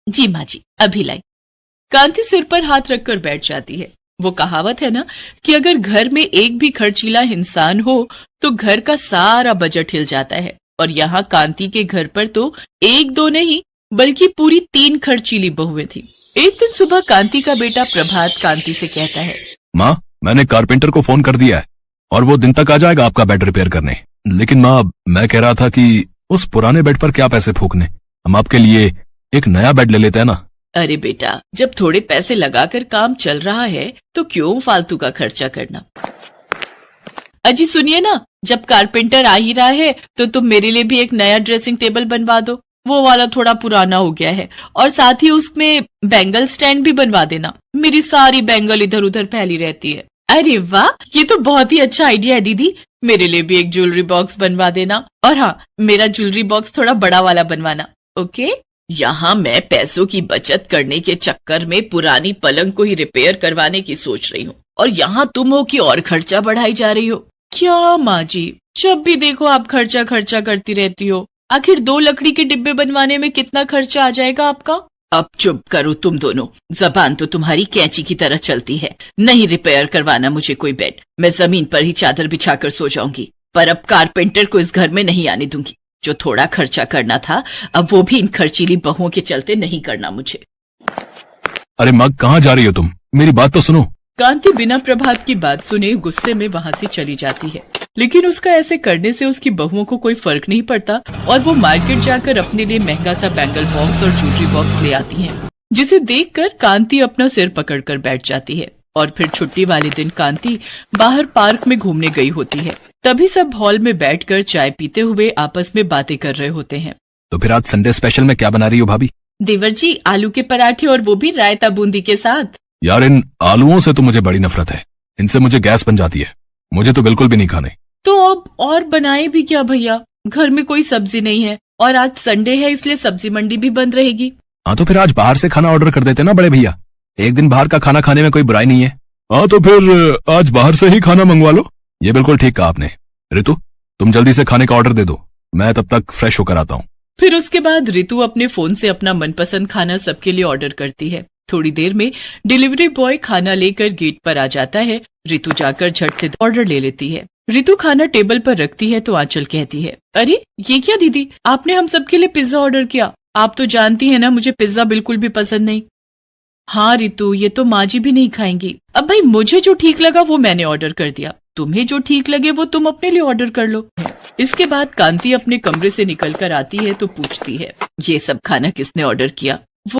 जी माँ जी, अभी लाई। कांति सिर पर हाथ रखकर बैठ जाती है। वो कहावत है ना कि अगर घर में एक भी खर्चीला इंसान हो तो घर का सारा बजट हिल जाता है। और यहाँ कांति के घर पर तो एक दो नहीं बल्कि पूरी 3 खर्चीली बहुएं थी। एक दिन सुबह कांति का बेटा प्रभात कांति से कहता है, माँ, मैंने कारपेंटर को फोन कर दिया है और वो दिन तक आ जाएगा आपका बेड रिपेयर करने। लेकिन माँ, मैं कह रहा था कि उस पुराने बेड पर क्या पैसे फूकने, हम आपके लिए एक नया बेड ले लेते हैं ना। अरे बेटा, जब थोड़े पैसे लगाकर काम चल रहा है तो क्यों फालतू का खर्चा करना। अजी सुनिए ना, जब कारपेंटर आ ही रहा है तो तुम मेरे लिए भी एक नया ड्रेसिंग टेबल बनवा दो। वो वाला थोड़ा पुराना हो गया है और साथ ही उसमें बैंगल स्टैंड भी बनवा देना। मेरी सारी बैंगल इधर उधर फैली रहती है। अरे वाह, ये तो बहुत ही अच्छा आइडिया है दीदी। मेरे लिए भी एक ज्वेलरी बॉक्स बनवा देना। और हाँ, मेरा ज्वेलरी बॉक्स थोड़ा बड़ा वाला बनवाना। ओके। यहाँ मैं पैसों की बचत करने के चक्कर में पुरानी पलंग को ही रिपेयर करवाने की सोच रही हूँ और यहाँ तुम हो कि और खर्चा बढ़ाई जा रही हो। क्या माँ जी, जब भी देखो आप खर्चा खर्चा करती रहती हो। आखिर 2 लकड़ी के डिब्बे बनवाने में कितना खर्चा आ जाएगा आपका। अब चुप करो तुम दोनों, जबान तो तुम्हारी कैंची की तरह चलती है। नहीं रिपेयर करवाना मुझे कोई बेड, मैं जमीन पर ही चादर बिछाकर सो जाऊंगी। पर अब कारपेंटर को इस घर में नहीं आने दूंगी। जो थोड़ा खर्चा करना था अब वो भी इन खर्चीली बहुओं के चलते नहीं करना मुझे। अरे माँ, कहाँ जा रही हो तुम, मेरी बात तो सुनो। कांति बिना प्रभात की बात सुने गुस्से में वहाँ से चली जाती है। लेकिन उसका ऐसे करने से उसकी बहुओं को कोई फर्क नहीं पड़ता और वो मार्केट जाकर अपने लिए महंगा सा बैंगल बॉक्स और ज्वेलरी बॉक्स ले आती हैं, जिसे देखकर कांति अपना सिर पकड़कर बैठ जाती है। और फिर छुट्टी वाले दिन कांति बाहर पार्क में घूमने गई होती है। तभी सब हॉल में बैठकर चाय पीते हुए आपस में बातें कर रहे होते हैं। तो फिर आज संडे स्पेशल में क्या बना रही हो भाभी? देवर जी, आलू के पराठे और वो भी रायता बूंदी के साथ। यार, इन आलूओं से तो मुझे बड़ी नफरत है, इनसे मुझे गैस बन जाती है। मुझे तो बिल्कुल भी नहीं खाने। तो अब और बनाए भी क्या भैया, घर में कोई सब्जी नहीं है और आज संडे है इसलिए सब्जी मंडी भी बंद रहेगी। हाँ तो फिर आज बाहर से खाना ऑर्डर कर देते ना बड़े भैया, एक दिन बाहर का खाना खाने में कोई बुराई नहीं है। हाँ तो फिर आज बाहर से ही खाना मंगवा लो। ये बिल्कुल ठीक कहा आपने। ऋतु, तुम जल्दी से खाने का ऑर्डर दे दो, मैं तब तक फ्रेश होकर आता हूँ। फिर उसके बाद ऋतु अपने फोन से अपना मनपसंद खाना सबके लिए ऑर्डर करती है। थोड़ी देर में डिलीवरी बॉय खाना लेकर गेट पर आ जाता है। ऋतु जाकर झट से ऑर्डर ले लेती है। ऋतु खाना टेबल पर रखती है तो आंचल कहती है, अरे ये क्या दीदी, आपने हम सबके लिए पिज्जा ऑर्डर किया। आप तो जानती है ना मुझे पिज्जा बिल्कुल भी पसंद नहीं। हाँ ऋतु, ये तो माँ जी भी नहीं खाएंगी। अब भाई मुझे जो ठीक लगा वो मैंने ऑर्डर कर दिया, तुम्हें जो ठीक लगे वो तुम अपने लिए ऑर्डर कर लो। इसके बाद कांति अपने कमरे से निकल कर आती है तो पूछती है, ये सब खाना किसने ऑर्डर किया?